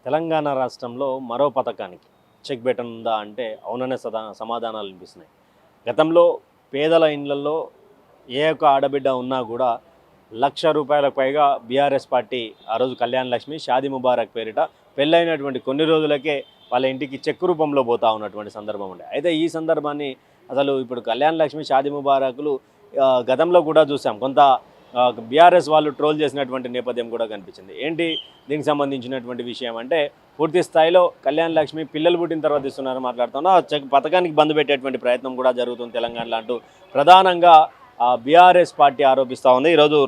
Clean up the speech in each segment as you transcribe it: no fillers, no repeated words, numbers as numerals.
తెలంగాణ రాష్ట్రంలో మరో పథకానికి చెక్ పెట్టనుందా అంటే అవుననే సమాధానాలు వినిపిస్తున్నాయి. గతంలో పేదల ఇళ్లలో ఏ ఒక్క ఆడబిడ్డ ఉన్నా కూడా ₹1,00,000 పైగా బీఆర్ఎస్ పార్టీ ఆ రోజు కళ్యాణ్ లక్ష్మి షాదీ ముబారక్ పేరిట పెళ్ళైనటువంటి కొన్ని రోజులకే వాళ్ళ ఇంటికి చెక్ రూపంలో పోతా ఉన్నటువంటి సందర్భం ఉండే. అయితే ఈ సందర్భాన్ని అసలు ఇప్పుడు కళ్యాణ్ లక్ష్మి షాదీ ముబారకులు గతంలో కూడా చూసాం. కొంత బీఆర్ఎస్ వాళ్ళు ట్రోల్ చేసినటువంటి నేపథ్యం కూడా కనిపించింది. ఏంటి దీనికి సంబంధించినటువంటి విషయం అంటే పూర్తి స్థాయిలో కళ్యాణ్ లక్ష్మి పిల్లలు పుట్టిన తర్వాత ఇస్తున్నారు మాట్లాడుతున్నా పథకానికి బంద్ పెట్టేటువంటి ప్రయత్నం కూడా జరుగుతుంది తెలంగాణలో అంటూ ప్రధానంగా బీఆర్ఎస్ పార్టీ ఆరోపిస్తూ ఉంది. ఈరోజు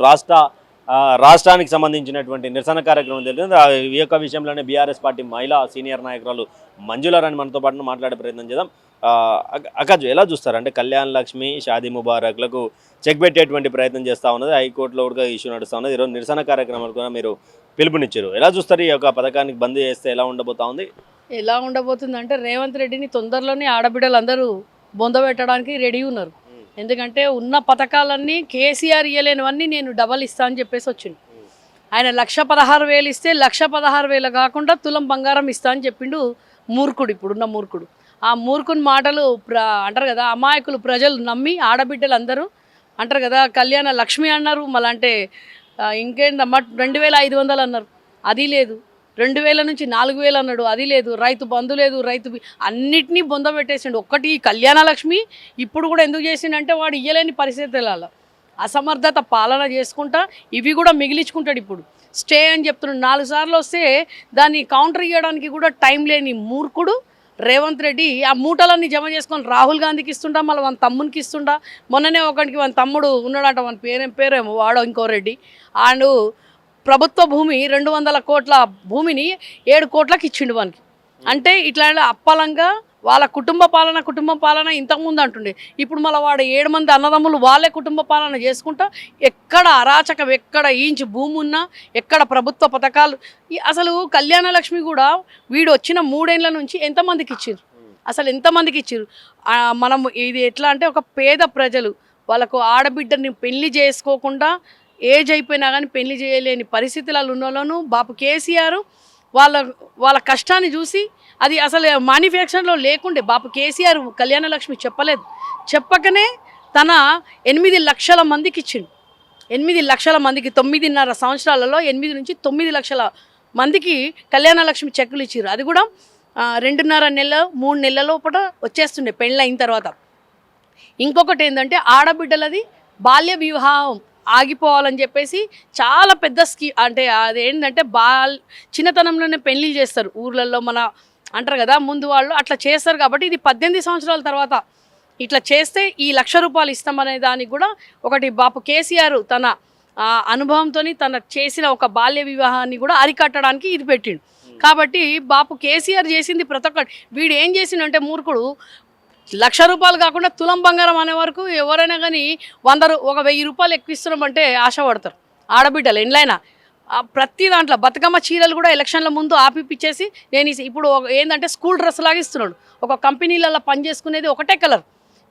రాష్ట్రానికి సంబంధించినటువంటి నిరసన కార్యక్రమం జరిగింది. ఈ యొక్క విషయంలోనే బీఆర్ఎస్ పార్టీ మహిళా సీనియర్ నాయకురాలు మంజుల రాణి మనతో పాటు మాట్లాడే ప్రయత్నం చేద్దాం. అక్కజు ఎలా చూస్తారు అంటే కళ్యాణ్ లక్ష్మి షాదీ ముబారక్లకు చెక్ పెట్టేటువంటి ప్రయత్నం చేస్తూ ఉన్నది. హైకోర్టులో కూడా ఇష్యూ నడుస్తూ ఉన్నది. ఈరోజు నిరసన కార్యక్రమాలు కూడా మీరు పిలుపునిచ్చారు. ఎలా చూస్తారు ఈ యొక్క పథకానికి బంద్ చేస్తే ఎలా ఉండబోతా ఉంది? ఎలా ఉండబోతుంది అంటే రేవంత్ రెడ్డిని తొందరలోనే ఆడబిడ్డలందరూ బొందబెట్టడానికి రెడీ ఉన్నారు. ఎందుకంటే ఉన్న పథకాలన్నీ కేసీఆర్ ఇయ్యలేనివన్నీ నేను డబల్ ఇస్తా అని చెప్పేసి వచ్చిండు. ఆయన 1,16,000 ఇస్తే 1,16,000 కాకుండా తులం బంగారం ఇస్తా అని చెప్పిండు. మూర్ఖుడు, ఇప్పుడున్న మూర్ఖుడు. ఆ మూర్ఖుని మాటలు అంటారు కదా, అమాయకులు ప్రజలు నమ్మి ఆడబిడ్డలు అందరూ అంటారు కదా కళ్యాణ లక్ష్మి అన్నారు. మళ్ళీ అంటే ఇంకేంటమ్మా 2,500 అన్నారు, అది లేదు. 2,000 నుంచి 4,000 అన్నాడు, అది లేదు. రైతు బంధు లేదు, అన్నిటినీ బొందబెట్టేసిండు. ఒక్కటి కళ్యాణ లక్ష్మి ఇప్పుడు కూడా ఎందుకు చేసిండంటే వాడు ఇయ్యలేని పరిస్థితులలో అసమర్థత పాలన చేసుకుంటా ఇవి కూడా మిగిలించుకుంటాడు. ఇప్పుడు స్టే అని చెప్తున్నాడు. 4 సార్లు వస్తే దాన్ని కౌంటర్ ఇవ్వడానికి కూడా టైం లేని మూర్ఖుడు రేవంత్ రెడ్డి. ఆ మూటలన్నీ జమ చేసుకొని రాహుల్ గాంధీకి ఇస్తుంటా, మళ్ళీ వాళ్ళ తమ్మునికి ఇస్తుంటా. మొన్ననే ఒకటికి వాళ్ళ తమ్ముడు ఉన్నాడంట, వాళ్ళ పేరేమో వాడో ఇంకో రెడ్డి. అండ్ ప్రభుత్వ భూమి 200 కోట్ల భూమిని 7 కోట్లకి ఇచ్చిండు వానికి. అంటే ఇట్లా అప్పలంగా వాళ్ళ కుటుంబ పాలన ఇంతకుముందు అంటుండే. ఇప్పుడు మళ్ళీ వాడు 7 మంది అన్నదమ్ములు వాళ్ళే కుటుంబ పాలన చేసుకుంటా ఎక్కడ అరాచకం, ఎక్కడ ఇంచు భూమి ఉన్నా, ఎక్కడ ప్రభుత్వ పథకాలు. అసలు కళ్యాణ లక్ష్మి కూడా వీడు వచ్చిన 3 ఏళ్ల నుంచి ఎంతమందికి ఇచ్చారు? అసలు ఎంతమందికి ఇచ్చారు? మనం ఇది ఎట్లా అంటే ఒక పేద ప్రజలు వాళ్ళకు ఆడబిడ్డని పెళ్లి చేసుకోకుండా ఏజ్ అయిపోయినా కానీ పెళ్లి చేయలేని పరిస్థితులలో ఉన్నోళ్ళను బాపు కేసీఆర్ వాళ్ళ కష్టాన్ని చూసి అది అసలు మ్యానుఫ్యాక్చర్లో లేకుండే బాపు కేసీఆర్ కళ్యాణ లక్ష్మి చెప్పకనే తన 8 లక్షల మందికి ఇచ్చిండు. 8 లక్షల మందికి 9.5 సంవత్సరాలలో 8 నుంచి 9 లక్షల మందికి కళ్యాణ లక్ష్మి చెక్కులు ఇచ్చారు. అది కూడా 2.5 నెలలు 3 నెలల లోపల వచ్చేస్తుండే పెళ్ళి అయిన తర్వాత. ఇంకొకటి ఏంటంటే ఆడబిడ్డలది బాల్య వివాహం ఆగిపోవాలని చెప్పేసి చాలా పెద్ద స్కీమ్. అంటే అదేంటంటే చిన్నతనంలోనే పెళ్ళిళ్ళు చేస్తారు ఊర్లలో, మన అంటారు కదా ముందు వాళ్ళు అట్లా చేస్తారు. కాబట్టి ఇది 18 సంవత్సరాల తర్వాత ఇట్లా చేస్తే ఈ ₹1,00,000 ఇస్తామనే దానికి కూడా ఒకటి బాపు కేసీఆర్ తన అనుభవంతో తన చేసిన ఒక బాల్య వివాహాన్ని కూడా అరికట్టడానికి ఇది పెట్టిండు. కాబట్టి బాపు కేసీఆర్ చేసింది ప్రతి ఒక్కటి. వీడు ఏం చేసిండంటే మూర్ఖుడు ₹1,00,000 కాకుండా తులం బంగారం అనే వరకు ఎవరైనా కానీ 1,000 రూపాయలు ఎక్కువ ఇస్తున్నామంటే ఆశపడతారు ఆడబిడ్డలు. ఎన్లైనా ప్రతి దాంట్లో బతుకమ్మ చీరలు కూడా ఎలక్షన్ల ముందు ఆపిపిచ్చేసి నేను ఇప్పుడు ఏంటంటే స్కూల్ డ్రెస్ లాగా ఇస్తున్నాడు. ఒక కంపెనీలలో పని చేసుకునేది ఒకటే కలర్,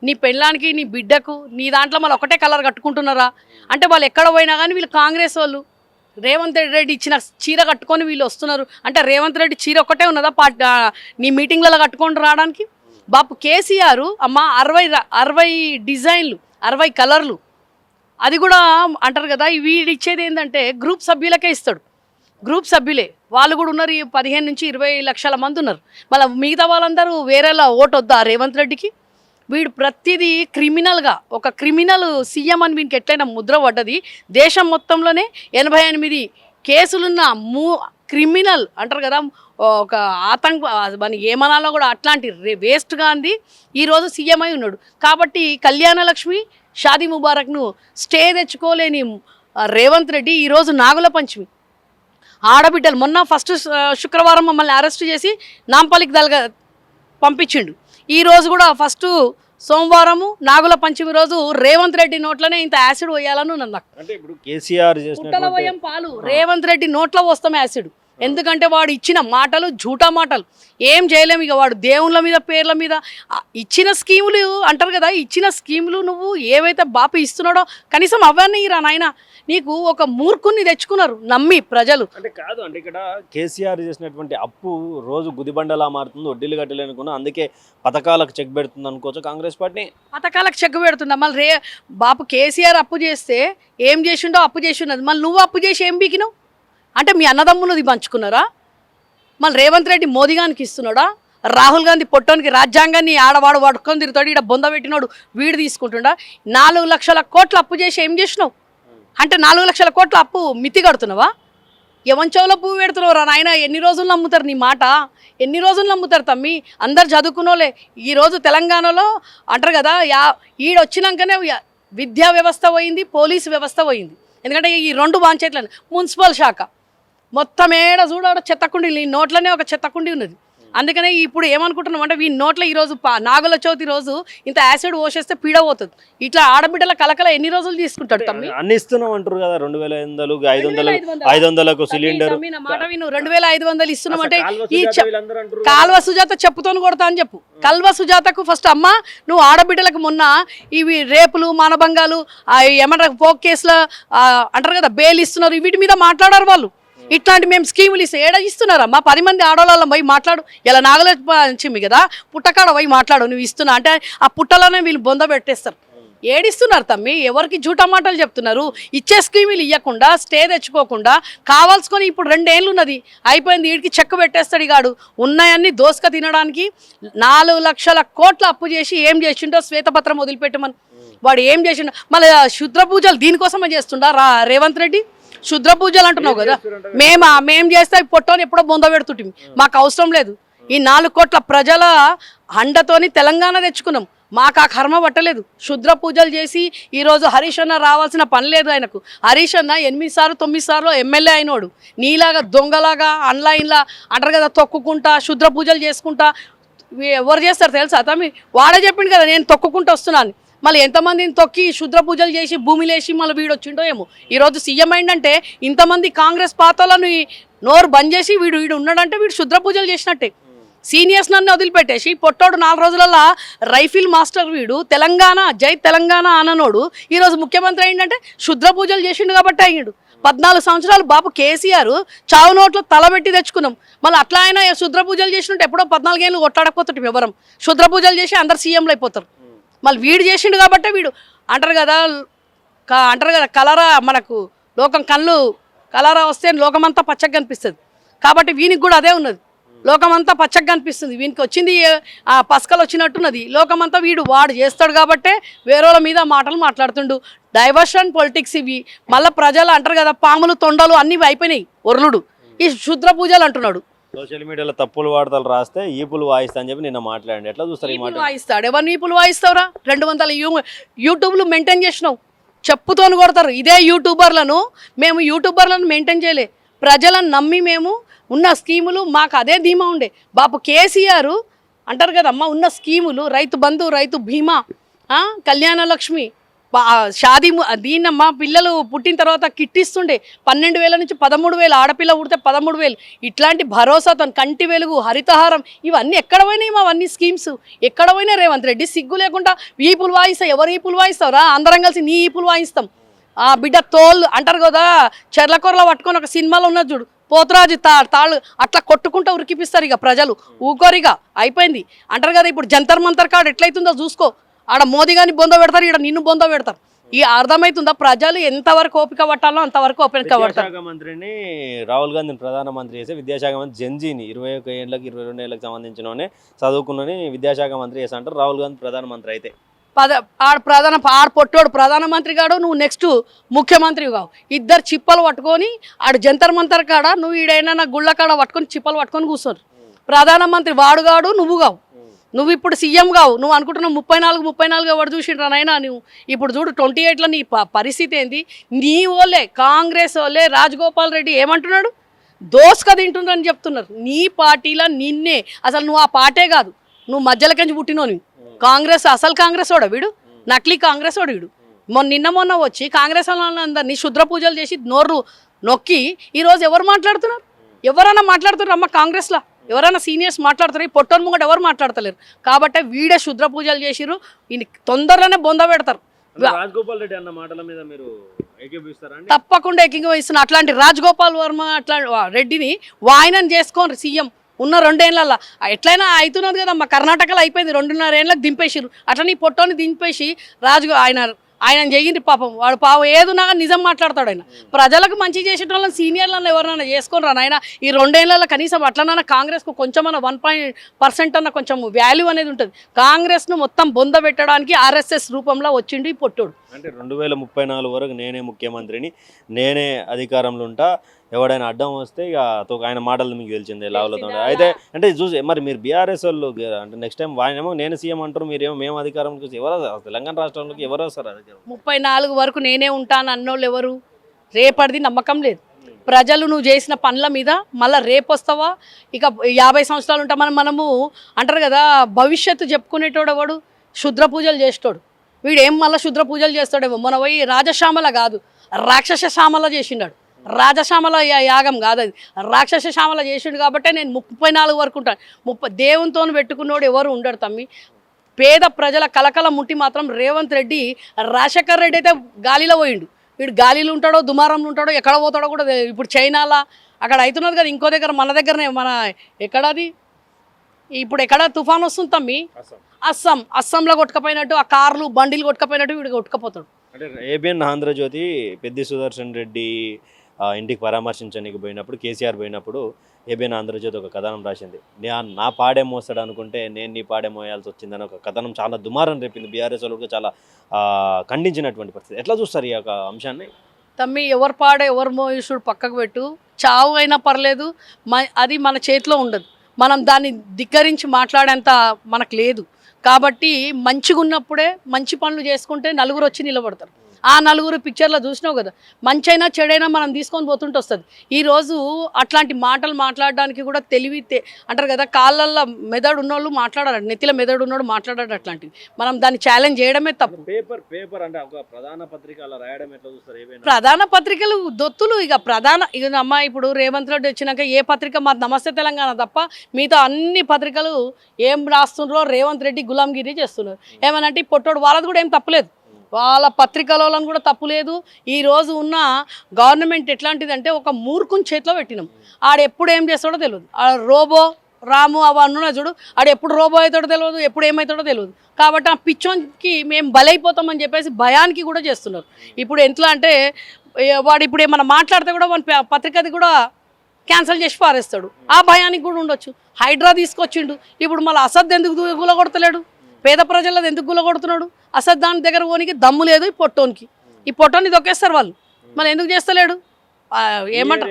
నీ పెళ్ళానికి నీ బిడ్డకు నీ దాంట్లో మళ్ళీ ఒకటే కలర్ కట్టుకుంటున్నారా అంటే వాళ్ళు ఎక్కడ పోయినా కానీ వీళ్ళు కాంగ్రెస్ వాళ్ళు రేవంత్ రెడ్డి ఇచ్చిన చీర కట్టుకొని వీళ్ళు వస్తున్నారు. అంటే రేవంత్ రెడ్డి చీర ఒకటే ఉన్నదా నీ మీటింగ్లలో కట్టుకొని రావడానికి? బాపు కేసీఆర్ అమ్మ 60 డిజైన్లు 60 కలర్లు, అది కూడా అంటారు కదా. వీడు ఇచ్చేది ఏంటంటే గ్రూప్ సభ్యులకే ఇస్తాడు. గ్రూప్ సభ్యులే వాళ్ళు కూడా ఉన్నారు. 15 నుంచి 20 లక్షల మంది ఉన్నారు. మళ్ళీ మిగతా వాళ్ళందరూ వేరేలా ఓటు వద్దా రేవంత్ రెడ్డికి? వీడు ప్రతిదీ క్రిమినల్గా ఒక క్రిమినల్ సీఎం అని వీనికి ఎట్లయినా ముద్ర పడ్డది. దేశం మొత్తంలోనే 88 కేసులున్న క్రిమినల్ అంటారు కదా, ఒక మన ఏమనాలో కూడా అట్లాంటి వేస్ట్గా అంది ఈరోజు సీఎం అయి ఉన్నాడు. కాబట్టి కళ్యాణ లక్ష్మి షాదీ ముబారక్ను స్టే తెచ్చుకోలేని రేవంత్ రెడ్డి ఈరోజు నాగుల పంచమి ఆడబిడ్డలు మొన్న ఫస్ట్ శుక్రవారం మమ్మల్ని అరెస్ట్ చేసి నాంపల్లికి పంపించిండు. ఈరోజు కూడా ఫస్ట్ సోమవారము నాగుల పంచమి రోజు రేవంత్ రెడ్డి నోట్లోనే ఇంత యాసిడ్ పోయాలని ఉన్నది నాకు. అంటే ఇప్పుడు కేసీఆర్ పాలు రేవంత్ రెడ్డి నోట్లో వస్తాం యాసిడ్. ఎందుకంటే వాడు ఇచ్చిన మాటలు జూటా మాటలు, ఏం చేయలేము. ఇక వాడు దేవుళ్ళ మీద పేర్ల మీద ఇచ్చిన స్కీములు అంటారు కదా, ఇచ్చిన స్కీములు నువ్వు ఏవైతే బాపు ఇస్తున్నాడో కనీసం అవన్నీ రా నాయన. నీకు ఒక మూర్ఖుని తెచ్చుకున్నారు నమ్మి ప్రజలు. అంటే కాదు అంటే ఇక్కడ కేసీఆర్ చేసినటువంటి అప్పు రోజు గుదిబండలా మారుతుంది, వడ్డీలు కట్టలేనుకున్నా, అందుకే పథకాలకు చెక్ పెడుతుంది అనుకోవచ్చు కాంగ్రెస్ పార్టీ. పథకాలకు చెక్ పెడుతుందా? మళ్ళీ బాపు కేసీఆర్ అప్పు చేస్తే ఏం చేసిండో అప్పు చేసి ఉన్నది, మళ్ళీ నువ్వు అప్పు చేసి ఏం బీకినావు అంటే మీ అన్నదమ్ములది పంచుకున్నారా? మళ్ళీ రేవంత్ రెడ్డి మోదీ గారికి ఇస్తున్నాడా? రాహుల్ గాంధీ పొట్టోనికి రాజ్యాంగాన్ని ఆడవాడు పట్టుకొని తిరుగుతాడు, ఇక్కడ బొంద పెట్టినాడు వీడు తీసుకుంటుండా? 4 లక్షల కోట్ల అప్పు చేసి ఏం చేసినావు అంటే 4 లక్షల కోట్ల అప్పు మితి కడుతున్నావా? యవంచోలో పువ్వు పెడుతున్నావు నాయన. ఎన్ని రోజులు నమ్ముతారు నీ మాట? ఎన్ని రోజులు నమ్ముతారు తమ్మి? అందరు చదువుకున్నోలే. ఈరోజు తెలంగాణలో అంటారు కదా, ఈడొచ్చినాకనే విద్యా వ్యవస్థ పోయింది, పోలీసు వ్యవస్థ పోయింది. ఎందుకంటే ఈ 2 వాంచేట్లను మున్సిపల్ శాఖ మొత్తం ఏడ చూడ చెత్తకుండి, ఈ నోట్లోనే ఒక చెత్తకుండి ఉన్నది. అందుకనే ఇప్పుడు ఏమనుకుంటున్నాం అంటే వీని నోట్లో ఈరోజు నాగుల చవితి రోజు ఇంత యాసిడ్ పోసేస్తే పీడ పోతుంది. ఇట్లా ఆడబిడ్డల కలకల ఎన్ని రోజులు తీసుకుంటాడు తమ్మి? అన్ని ఇస్తున్నాం అంటారు కదా, 2500, 500కు సిలిండర్. మాట విను, 2500 ఇస్తున్నాం అంటే ఈ కాల్వ సుజాత చెప్పుతోని కొడతా అని చెప్పు. కల్వ సుజాతకు ఫస్ట్ అమ్మ నువ్వు ఆడబిడ్డలకు మొన్న ఇవి రేపులు మానభంగాలు ఏమంటారు పోక్ కేసుల అంటారు కదా బెయిల్ ఇస్తున్నారు, వీటి మీద మాట్లాడారు వాళ్ళు. ఇట్లాంటి మేము స్కీములు ఇస్తే ఏడ ఇస్తున్నారమ్మా? 10 మంది ఆడవాళ్ళ పోయి మాట్లాడు. ఇలా నాగలక్ష్మి కదా పుట్టకాడ పోయి మాట్లాడు, నువ్వు ఇస్తున్నా అంటే ఆ పుట్టలోనే వీళ్ళు బొంద పెట్టేస్తారు. ఏడిస్తున్నారు తమ్మి? ఎవరికి జూటా మాటలు చెప్తున్నారు? ఇచ్చే స్కీములు ఇవ్వకుండా స్టే తెచ్చుకోకుండా కావాల్సుకొని ఇప్పుడు 2 ఏళ్ళు ఉన్నది అయిపోయింది, వీడికి చెక్ పెట్టేస్తాడు. ఇగాడు ఉన్నాయన్నీ దోసుక తినడానికి 4 లక్షల కోట్ల అప్పు చేసి ఏం చేసిండో శ్వేతపత్రం వదిలిపెట్టమని. వాడు ఏం చేసిండో? మళ్ళీ శుద్ర పూజలు దీనికోసమే చేస్తుండా రేవంత్ రెడ్డి? శుద్ర పూజలు అంటున్నావు కదా, మేం చేస్తే పొట్టోని ఎప్పుడో బొంద పెడుతుంటిమి, మాకు అవసరం లేదు. ఈ 4 కోట్ల ప్రజల అండతోని తెలంగాణ తెచ్చుకున్నాం, మాకు ఆ కర్మ పట్టలేదు. శుద్ర పూజలు చేసి ఈరోజు హరీష్ అన్న రావాల్సిన పని లేదు ఆయనకు. హరీష్ అన్న 8 సార్లు 9 సార్లు ఎమ్మెల్యే అయినోడు. నీలాగా దొంగలాగా ఆన్లైన్లా అంటారు కదా తొక్కుకుంటా శుద్ర పూజలు చేసుకుంటా ఎవరు చేస్తారు తెలుసా తమ్మి? వాడే చెప్పిండు కదా నేను తొక్కుకుంటూ వస్తున్నాను. మళ్ళీ ఎంతమందిని తొక్కి శుద్ర పూజలు చేసి భూమిలేసి మళ్ళీ వీడు వచ్చిండో ఏమో. ఈరోజు సీఎం అయిందంటే ఇంతమంది కాంగ్రెస్ పాతలను నోరు బంద్ చేసి వీడు ఉన్నాడంటే వీడు శుద్ర పూజలు చేసినట్టే. సీనియర్స్ నన్ను వదిలిపెట్టేసి పొట్టోడు 4 రోజులలో రైఫిల్ మాస్టర్ వీడు తెలంగాణ జై తెలంగాణ అననోడు ఈరోజు ముఖ్యమంత్రి అయిందంటే శుద్ర పూజలు చేసిండు కాబట్టి అయ్యిండు. 14 సంవత్సరాలు బాబు కేసీఆర్ చావు నోట్లో తలబెట్టి తెచ్చుకున్నాం. మళ్ళీ అట్లా అయినా శుద్ర పూజలు చేసినట్టు ఎప్పుడో 14 ఏళ్ళు కొట్టాడకపోతుంటే వివరం శుద్ర పూజలు చేసి అందరు సీఎంలు అయిపోతారు. మళ్ళీ వీడు చేసిండు కాబట్టి వీడు అంటారు కదా కలరా మనకు లోకం కళ్ళు కలరా వస్తే లోకమంతా పచ్చగా కనిపిస్తుంది కాబట్టి వీనికి కూడా అదే ఉన్నది. లోకమంతా పచ్చగా కనిపిస్తుంది, వీనికి వచ్చింది పసకలు వచ్చినట్టున్నది. లోకమంతా వాడు చేస్తాడు కాబట్టే వేరేల మీద మాటలు మాట్లాడుతుండు. డైవర్షన్ పొలిటిక్స్ ఇవి. మళ్ళీ ప్రజలు అంటారు కదా పాములు తొండలు అన్నీ అయిపోయినాయి ఒర్లుడు. ఈ శుద్ర పూజలు అంటున్నాడు. సోషల్ మీడియాలో తప్పులు వార్తలు రాస్తే ఈపులు వాయిస్తా అని చెప్పి నిన్న మాట్లాడండి. ఎట్లా చూస్తారు ఈ మాట? వాయిస్తాడు ఎవరిని ఈపులు వాయిస్తావురా? 200 యూట్యూబ్లు మెయింటైన్ చేసినావు, చెప్పుతోని కొడతారు. ఇదే మేము యూట్యూబర్లను మెయింటైన్ చేయలే, ప్రజలను నమ్మి మేము ఉన్న స్కీములు మాకు అదే ధీమా ఉండే. బాపు కేసీఆర్ అంటారు కదమ్మా ఉన్న స్కీములు రైతు బంధు, రైతు బీమా, కళ్యాణ లక్ష్మి, షాదీ దీన్నమ్మా పిల్లలు పుట్టిన తర్వాత కిట్ ఇస్తుండే 12,000 నుంచి 13,000, ఆడపిల్ల పుడితే 13,000. ఇట్లాంటి భరోసాతో కంటి వెలుగు, హరితహారం ఇవన్నీ ఎక్కడ పోయినాయి? అవన్నీ స్కీమ్స్ ఎక్కడ పోయినా? రేవంత్ రెడ్డి సిగ్గు లేకుండా ఈపులు వాయిస్తావు. ఎవరు ఈపులు వాయిస్తావురా? అందరం కలిసి నీ ఈపులు వాయిస్తాం. బిడ్డ తోళ్ళు అంటారు కదా చెర్లకొరలో పట్టుకొని ఒక సినిమాలో ఉన్నది చూడు, పోతురాజు తాళ్ళు అట్లా కొట్టుకుంటూ ఉరికిపిస్తారు. ఇక ప్రజలు ఊకోరిగా అయిపోయింది అంటారు కదా. ఇప్పుడు జంతర్ మంతర్ కాడ ఎట్లయితుందో చూసుకో. ఆడ మోదీ గాని బొంద పెడతారు, ఇక్కడ నిన్ను బొంద పెడతారు. ఈ అర్థమవుతుందా? ప్రజలు ఎంతవరకు ఓపిక పట్టాలో అంతవరకు ఓపిక పడతారు. విద్యాశాఖ మంత్రిని రాహుల్ గాంధీని ప్రధానమంత్రి చేసి విద్యాశాఖ మంత్రి జంజీని 21 ఏళ్ళకి 22 ఏళ్ళకి సంబంధించిన చదువుకున్నని విద్యాశాఖ మంత్రి చేసి అంటారు. రాహుల్ గాంధీ ప్రధానమంత్రి అయితే ఆడు పొట్టోడు ప్రధానమంత్రి కాడు, నువ్వు నెక్స్ట్ ముఖ్యమంత్రి కావు. ఇద్దరు చిప్పలు పట్టుకొని ఆడు జంతర్ మంతర్ కాడ నువ్వు ఈడైనా గుళ్ళ కాడ పట్టుకొని చిప్పలు పట్టుకొని కూర్చోరు. ప్రధానమంత్రి వాడు కాడు, నువ్వు కావు. నువ్వు ఇప్పుడు సీఎం కావు. నువ్వు అనుకుంటున్నావు 34 ఎవరు చూసిండ్రా నాయనా? నువ్వు ఇప్పుడు చూడు 28లో నీ పరిస్థితి ఏంది? నీ వాళ్ళే కాంగ్రెస్ వాళ్ళే రాజగోపాల్ రెడ్డి ఏమంటున్నాడు? దోసుక తింటుండ్రని చెప్తున్నారు. నీ పార్టీలో నిన్నే అసలు నువ్వు ఆ పార్టీ కాదు, నువ్వు మధ్యలోకించి పుట్టినోని. కాంగ్రెస్ అసలు కాంగ్రెస్ వాడు వీడు, నకిలీ కాంగ్రెస్ వాడు వీడు. నిన్న వచ్చి కాంగ్రెస్ వాళ్ళందరినీ శుద్ర పూజలు చేసి నోరు నొక్కి ఈరోజు ఎవరు మాట్లాడుతున్నారు? ఎవరైనా మాట్లాడుతారు అమ్మ కాంగ్రెస్లో, ఎవరైనా సీనియర్స్ మాట్లాడతారు, ఈ పొట్టోని ముంగట ఎవరు మాట్లాడతలేరు. కాబట్టి వీడే శుద్ర పూజలు చేసిరు, ఈయన తొందరలోనే బొంద పెడతారు. రాజగోపాల్ రెడ్డి అన్న మాటల మీద మీరు ఏకీభవిస్తారా అండి? తప్పకుండా ఏకీభవిస్తున్నా. అట్లాంటి రాజగోపాల్ వర్మ అట్లా రెడ్డిని ఆయనను చేసుకోండి సీఎం ఉన్న 2 ఏళ్ళల్లో. ఎట్లయినా అవుతున్నది కదా, మా కర్ణాటకలో అయిపోయింది, 2.5 ఏళ్ళకి దింపేసిరు. అట్లా ఈ పొట్టోని దింపేసి ఆయన చెయ్యింది పాపం. వాడు పాపం ఏదున్నా నిజం మాట్లాడతాడు. ఆయన ప్రజలకు మంచి చేసేట వాళ్ళని సీనియర్లను ఎవరైనా చేసుకొని రా ఆయన. ఈ 2 ఏళ్ళలో కనీసం అట్లనన్నా కాంగ్రెస్కు కొంచెం 1% అన్న కొంచెం వాల్యూ అనేది ఉంటుంది. కాంగ్రెస్ను మొత్తం బొంద పెట్టడానికి ఆర్ఎస్ఎస్ రూపంలో వచ్చిండు ఈ పొట్టోడు. అంటే 2034 వరకు నేనే ముఖ్యమంత్రిని, నేనే అధికారంలో ఉంటా, ఎవడైనా అడ్డం వస్తే ఇక ఆయన మాటలు మీకు తెలిసిందే లావులతో. అయితే అంటే చూసి మరి మీరు బీఆర్ఎస్ వాళ్ళు అంటే నెక్స్ట్ టైం ఆయనేమో నేను సీఎం అంటారు, మీరేమో మేము అధికారంలోకి ఎవరు తెలంగాణ రాష్ట్రంలోకి ఎవరు వస్తారు అధికారం? 34 వరకు నేనే ఉంటాను అన్నోళ్ళు ఎవరు? రేపటిది నమ్మకం లేదు. ప్రజలు నువ్వు చేసిన పనుల మీద మళ్ళీ రేపు వస్తావా, ఇక 50 సంవత్సరాలు ఉంటామని మనము అంటారు కదా. భవిష్యత్తు చెప్పుకునేటోడు ఎవడు? శుద్ర పూజలు చేసేటోడు. వీడు ఏం మళ్ళీ శుద్ర పూజలు చేస్తాడేమో. మన పోయి రాజశ్యామల కాదు, రాక్షస శ్యామల చేసిండాడు. రాజశ్యామల యాగం కాదు అది, రాక్షస శ్యామల చేసిండు. కాబట్టి నేను 34 వరకు ఉంటాను. దేవునితో పెట్టుకున్నోడు ఎవరు ఉండడు తమ్మి. పేద ప్రజల కలకల ముట్టి మాత్రం రేవంత్ రెడ్డి, రాజశేఖర్ రెడ్డి అయితే గాలిలో పోయిండు. వీడు గాలిలో ఉంటాడో దుమారంలో ఉంటాడో ఎక్కడ పోతాడో కూడా ఇప్పుడు చైనాలా అక్కడ అవుతున్నది కదా. ఇంకో దగ్గర మన దగ్గరనే మన ఎక్కడది ఇప్పుడు ఎక్కడ తుఫాన్ వస్తుంది తమ్మి, అస్సాంలో కొట్టుకపోయినట్టు ఆ కార్లు బండిలు కొట్టుకపోయినట్టు వీడు కొట్టుకపోతాడు. అంటే ఏబిఎన్ ఆంధ్రజ్యోతి పెద్ది సుదర్శన్ రెడ్డి ఇంటికి పరామర్శించడానికి పోయినప్పుడు, కేసీఆర్ పోయినప్పుడు ఏబిఎన్ ఆంధ్రజ్యోతి ఒక కథనం రాసింది. నా పాడే మోస్తాడు అనుకుంటే నేను నీ పాడే మోయాల్సి వచ్చిందని ఒక కథనం చాలా దుమారం రేపింది. బీఆర్ఎస్ వాళ్ళు కూడా చాలా ఖండించినటువంటి పరిస్థితి. ఎట్లా చూస్తారు ఈ యొక్క అంశాన్ని? తమ్మి ఎవరు పాడే ఎవరు మోయిసుడు పక్కకు పెట్టు, చావు అయినా పర్లేదు, అది మన చేతిలో ఉండదు. మనం దాన్ని ధిక్కరించి మాట్లాడేంత మనకు లేదు. కాబట్టి మంచిగా ఉన్నప్పుడే మంచి పనులు చేసుకుంటే నలుగురు వచ్చి నిలబడతారు. ఆ నలుగురు పిక్చర్లో చూసినావు కదా, మంచైనా చెడైనా మనం తీసుకొని పోతుంటే వస్తుంది. ఈరోజు అట్లాంటి మాటలు మాట్లాడడానికి కూడా తెలివి అంటారు కదా, కాళ్ళల్లో మెదడు ఉన్నోళ్ళు మాట్లాడారు, నెత్తిలో మెదడు ఉన్నోడు మాట్లాడాడు. అట్లాంటివి మనం దాన్ని ఛాలెంజ్ చేయడమే తప్పు. పేపర్ అంటే ఒక ప్రధాన పత్రిక అలా రాయడం ఎట్లా చూస్తారు? ప్రధాన పత్రికలు దొత్తులు. ఇక అమ్మ ఇప్పుడు రేవంత్ రెడ్డి వచ్చినాక ఏ పత్రిక మా నమస్తే తెలంగాణ తప్ప మిగతా అన్ని పత్రికలు ఏం రాస్తున్నారో రేవంత్ రెడ్డి గులాంగిరి చేస్తున్నారు. ఏమనంటే ఈ పొట్టోడు వాళ్ళది కూడా ఏం తప్పులేదు, వాళ్ళ పత్రికలను కూడా తప్పులేదు. ఈరోజు ఉన్న గవర్నమెంట్ ఎట్లాంటిదంటే ఒక మూర్ఖుని చేతిలో పెట్టినాం. ఆడు ఎప్పుడు ఏం చేస్తాడో తెలియదు. రోబో రాము అవన్నీ చూడు, ఆడు ఎప్పుడు రోబో అవుతాడో తెలియదు, ఎప్పుడు ఏమవుతాడో తెలియదు. కాబట్టి ఆ పిచ్చోన్కి మేము బలైపోతామని చెప్పేసి భయానికి కూడా చేస్తున్నారు. ఇప్పుడు ఎట్లా అంటే వాడు ఇప్పుడు ఏమన్నా మాట్లాడితే కూడా మన పత్రికది కూడా క్యాన్సిల్ చేసి పారేస్తాడు. ఆ భయానికి కూడా ఉండొచ్చు. హైడ్రా తీసుకొచ్చిండు, ఇప్పుడు మళ్ళీ అసద్ ఎందుకు గులగొడతలేడు? పేద ప్రజలది ఎందుకు గులగొడుతున్నాడు? అసలు దాని దగ్గర పోనీకి దమ్ము లేదు ఈ పొట్టోనికి. ఈ పొట్టోని దొక్కేస్తారు వాళ్ళు, మళ్ళీ ఎందుకు చేస్తలేడు? ఏమంటారు,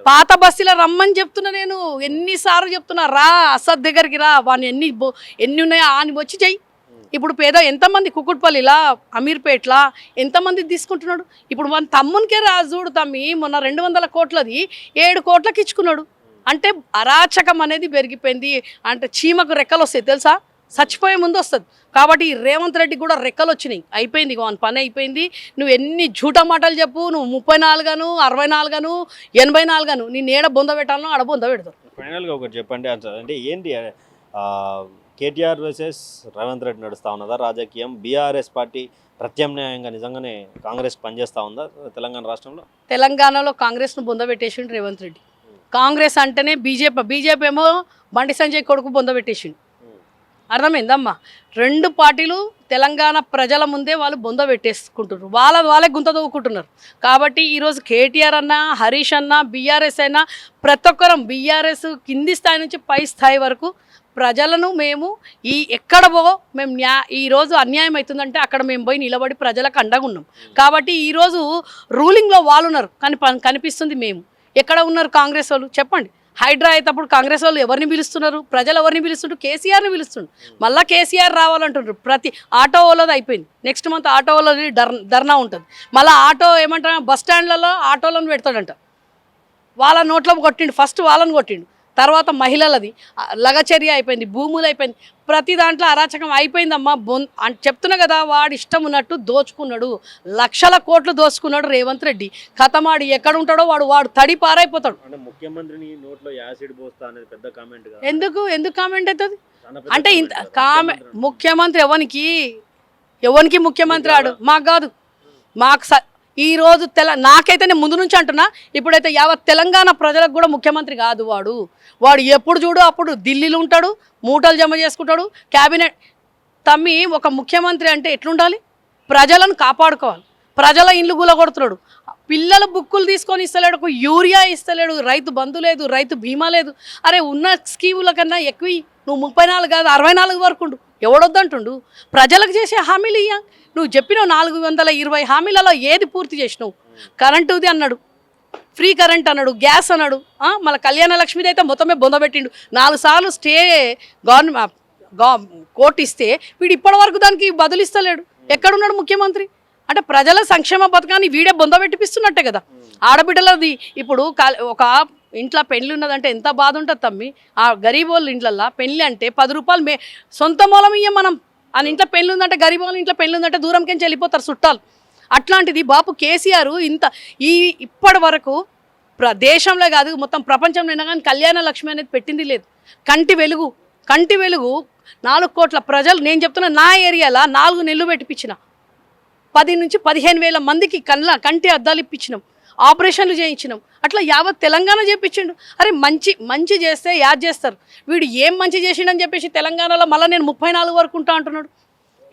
పాత బస్తీలో రమ్మని చెప్తున్నా నేను, ఎన్నిసార్లు చెప్తున్నా, రా అసద్ దగ్గరికి రా, వాడిని ఎన్ని ఉన్నాయో అని వచ్చి చెయ్యి. ఇప్పుడు పేద ఎంతమంది కుకుట్పల్లిలా, అమీర్పేట్లా ఎంతమంది తీసుకుంటున్నాడు. ఇప్పుడు మన తమ్మునికే చూడు తమ్మి, మొన్న 200 కోట్లది 7 కోట్లకి ఇచ్చుకున్నాడు. అంటే అరాచకం అనేది పెరిగిపోయింది. అంటే చీమకు రెక్కలు వస్తాయి తెలుసా, చచ్చిపోయే ముందు వస్తుంది. కాబట్టి ఈ రేవంత్ రెడ్డి కూడా రెక్కలు వచ్చినాయి, అయిపోయింది, వాని పని అయిపోయింది. నువ్వు ఎన్ని జూటా మాటలు చెప్పు, నువ్వు 34 64 84 నీ నేడ బొంద పెట్టాలను ఆడ బొంద పెడతారు. ఫైనల్గా ఒకటి చెప్పండి, అంటే ఏంటి కేటీఆర్ వర్సెస్ రేవంత్ రెడ్డి నడుస్తూ ఉన్నదా రాజకీయం? బీఆర్ఎస్ పార్టీ ప్రత్యామ్నాయంగా నిజంగానే కాంగ్రెస్ పనిచేస్తూ ఉందా తెలంగాణ రాష్ట్రంలో? తెలంగాణలో కాంగ్రెస్ను బొంద పెట్టేసిండు రేవంత్ రెడ్డి. కాంగ్రెస్ అంటేనే బీజేపీ ఏమో బండి సంజయ్ కొడుకు బొంద పెట్టేసిండు. అర్థమైందమ్మా? 2 పార్టీలు తెలంగాణ ప్రజల ముందే వాళ్ళు బొంద పెట్టేసుకుంటున్నారు, వాళ్ళే గుంత దవ్వుకుంటున్నారు. కాబట్టి ఈరోజు కేటీఆర్ అన్నా, హరీష్ అన్నా, బీఆర్ఎస్ అయినా ప్రతి ఒక్కరం బీఆర్ఎస్ కింది స్థాయి నుంచి పై స్థాయి వరకు ప్రజలను మేము మేము ఈరోజు అన్యాయం అవుతుందంటే అక్కడ మేము పోయి నిలబడి ప్రజలకు అండగా ఉన్నాం. కాబట్టి ఈరోజు రూలింగ్లో వాళ్ళు ఉన్నారు, కానీ కనిపిస్తుంది మేము. ఎక్కడ ఉన్నారు కాంగ్రెస్ వాళ్ళు చెప్పండి? హైడ్రా అయినప్పుడు కాంగ్రెస్ వాళ్ళు ఎవరిని పిలుస్తున్నారు? ప్రజలు ఎవరిని పిలుస్తుంటారు? కేసీఆర్ని పిలుస్తుండ్రు. మళ్ళీ కేసీఆర్ రావాలంటుండ్రు. ప్రతి ఆటో వాళ్ళది అయిపోయింది, నెక్స్ట్ మంత్ ఆటో వాళ్ళది ధర్నా ఉంటుంది. మళ్ళీ ఆటో ఏమంటారు, బస్ స్టాండ్లలో ఆటోలను పెడతాడంట. వాళ్ళ నోట్లో కొట్టిండు, ఫస్ట్ వాళ్ళని కొట్టిండు. తర్వాత మహిళలది లగచర్య అయిపోయింది, భూములు అయిపోయింది, ప్రతి దాంట్లో అరాచకం అయిపోయిందమ్మా. చెప్తున్నా కదా, వాడు ఇష్టం ఉన్నట్టు దోచుకున్నాడు, లక్షల కోట్లు దోచుకున్నాడు రేవంత్ రెడ్డి. కథమాడి ఎక్కడ ఉంటాడో వాడు తడి పారైపోతాడు. అంటే ముఖ్యమంత్రిని నోట్లో యాసిడ్ పోస్తా అనేది పెద్ద కామెంట్ కదా. ఎందుకు కామెంట్ అవుతుంది అంటే ఇంత కామెంట్? ముఖ్యమంత్రి ఎవరికి ముఖ్యమంత్రి ఆడు? మాకు కాదు. మాకు ఈరోజు నాకైతే నేను ముందు నుంచి అంటున్నా, ఇప్పుడైతే యావత్ తెలంగాణ ప్రజలకు కూడా ముఖ్యమంత్రి కాదు వాడు ఎప్పుడు చూడు అప్పుడు ఢిల్లీలో ఉంటాడు, మూటలు జమ చేసుకుంటాడు, క్యాబినెట్. తమ్మి ఒక ముఖ్యమంత్రి అంటే ఎట్లుండాలి? ప్రజలను కాపాడుకోవాలి. ప్రజల ఇండ్లు కూలగొడుతున్నాడు, పిల్లల బుక్కులు తీసుకొని ఇస్తలేడు, ఒక యూరియా ఇస్తలేడు, రైతు బంధు లేదు, రైతు బీమా లేదు. అరే ఉన్న స్కీముల కన్నా ఎక్కువ నువ్వు 34 కాదు 64 వరకు ఉండు, ఎవడొద్దంటుండు? ప్రజలకు చేసే హామీలు ఇయ్య. నువ్వు చెప్పినావు 420 హామీలలో ఏది పూర్తి చేసినావు? కరెంటుది అన్నాడు, ఫ్రీ కరెంట్ అన్నాడు, గ్యాస్ అన్నాడు, మళ్ళీ కళ్యాణ లక్ష్మిది అయితే మొత్తమే బొందబెట్టిండు. 4 సార్లు స్టే కోర్టు ఇస్తే వీడు ఇప్పటి వరకు దానికి బదులిస్తలేడు. ఎక్కడున్నాడు ముఖ్యమంత్రి? అంటే ప్రజల సంక్షేమ పథకాన్ని వీడే బొందబెట్టిపిస్తున్నట్టే కదా. ఆడబిడ్డలది ఇప్పుడు ఒక ఇంట్లో పెళ్ళి ఉన్నదంటే ఎంత బాధ ఉంటుంది తమ్మి. ఆ గరీబ్ వాళ్ళ ఇంట్లల్లో పెళ్ళి అంటే 10 రూపాయలు సొంత మూలం ఇయ్యం మనం. అని ఇంట్లో పెళ్ళి ఉందంటే, గరీబ్ వాళ్ళ ఇంట్లో పెళ్ళి ఉందంటే దూరంకెంచి వెళ్ళిపోతారు చుట్టాలు. అట్లాంటిది బాపు కేసీఆర్ ఇప్పటి వరకు దేశంలో కాదు మొత్తం ప్రపంచంలో అయినా కానీ కళ్యాణ లక్ష్మి అనేది పెట్టింది లేదు. కంటి వెలుగు 4 కోట్ల ప్రజలు, నేను చెప్తున్నా నా ఏరియాలో 4 నెలలు పెట్టిపించిన, 10 నుంచి 15 వేల మందికి కంటి అద్దాలు ఇప్పించినాం, ఆపరేషన్లు చేయించినాం. అట్లా యావత్ తెలంగాణ చేయించిండు. అరే మంచి చేస్తే యాద్ చేస్తారు. వీడు ఏం మంచి చేసిండని చెప్పేసి తెలంగాణలో మళ్ళీ నేను 34 వరకు ఉంటా అంటున్నాడు.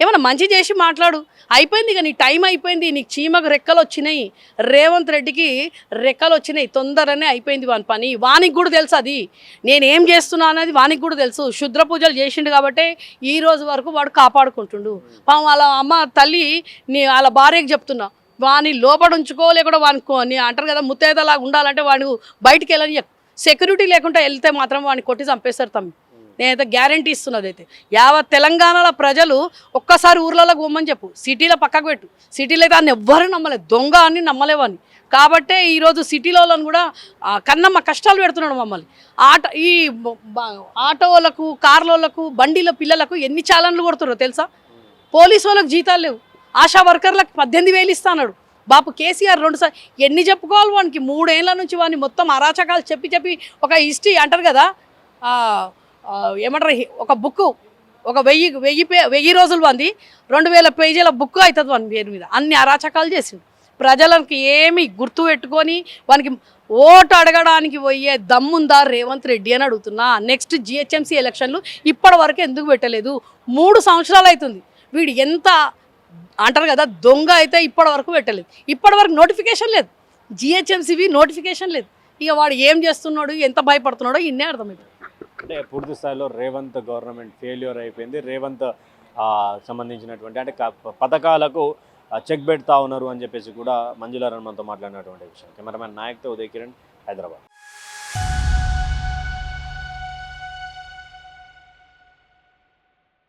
ఏమన్నా మంచి చేసి మాట్లాడు. అయిపోయింది ఇక నీ టైం అయిపోయింది. నీకు చీమకు రెక్కలు వచ్చినాయి, రేవంత్ రెడ్డికి రెక్కలు వచ్చినాయి. తొందరనే అయిపోయింది వాని పని. వానికి కూడా తెలుసు అది నేనేం చేస్తున్నా అనేది, వానికి కూడా తెలుసు. శుద్ర పూజలు చేసిండు కాబట్టి ఈ రోజు వరకు వాడు కాపాడుకుంటుండు. వాళ్ళ అమ్మ తల్లి వాళ్ళ భార్యకి చెప్తున్నా, వాని లోపల ఉంచుకో, లేకుండా వాని అంటారు కదా ముత్తైదలాగా ఉండాలంటే వాడు బయటికి వెళ్ళని, సెక్యూరిటీ లేకుండా వెళ్తే మాత్రం వాడిని కొట్టి చంపేస్తారు తమ్మి. నేనైతే గ్యారంటీ ఇస్తున్నది. అయితే యావత్ తెలంగాణలో ప్రజలు ఒక్కసారి ఊర్లలోకి పోమని చెప్పు, సిటీలో పక్కకు పెట్టు. సిటీలో అయితే అన్ని ఎవ్వరూ నమ్మలేదు, దొంగ అని నమ్మలేవని. కాబట్టే ఈరోజు సిటీలో కూడా కన్నమ్మ కష్టాలు పెడుతున్నాడు మమ్మల్ని. ఈ ఆటోలకు, కార్లకు, బండిల పిల్లలకు ఎన్ని ఛాలెంజ్లు కొడుతున్నారో తెలుసా? పోలీసు వాళ్ళకి జీతాలు లేవు, ఆశా వర్కర్లకు 18,000 ఇస్తాడు బాపు కేసీఆర్. 2 సార్లు ఎన్ని చెప్పుకోవాలి వానికి? 3 ఏళ్ల నుంచి వాడిని మొత్తం అరాచకాలు చెప్పి ఒక హిస్టరీ అంటారు కదా, ఏమంటారు, ఒక బుక్ ఒక 1000 రోజులు వంది 2000 పేజీల బుక్ అవుతుంది వాని పేరు మీద. అన్ని అరాచకాలు చేసిండు. ప్రజలకు ఏమి గుర్తు పెట్టుకొని వానికి ఓటు అడగడానికి పోయే దమ్ముందా రేవంత్ రెడ్డి అని అడుగుతున్నా. నెక్స్ట్ జిహెచ్ఎంసీ ఎలక్షన్లు ఇప్పటి వరకు ఎందుకు పెట్టలేదు? 3 సంవత్సరాలు అవుతుంది. వీడు ఎంత అంటారు కదా దొంగ అయితే ఇప్పటి వరకు పెట్టలేదు. ఇప్పటి వరకు నోటిఫికేషన్ లేదు, జిహెచ్ఎంసీవి నోటిఫికేషన్ లేదు. ఇక వాడు ఏం చేస్తున్నాడు, ఎంత భయపడుతున్నాడో ఇన్నే అర్థమైంది. అంటే పూర్తి స్థాయిలో రేవంత్ గవర్నమెంట్ ఫెయిల్యూర్ అయిపోయింది. రేవంత్ సంబంధించినటువంటి అంటే పథకాలకు చెక్ పెడతా ఉన్నారు అని చెప్పేసి కూడా మంజుల మనతో మాట్లాడినటువంటి విషయం. కెమెరామెన్ నాయక్తో ఉదయ్ కిరణ్, హైదరాబాద్.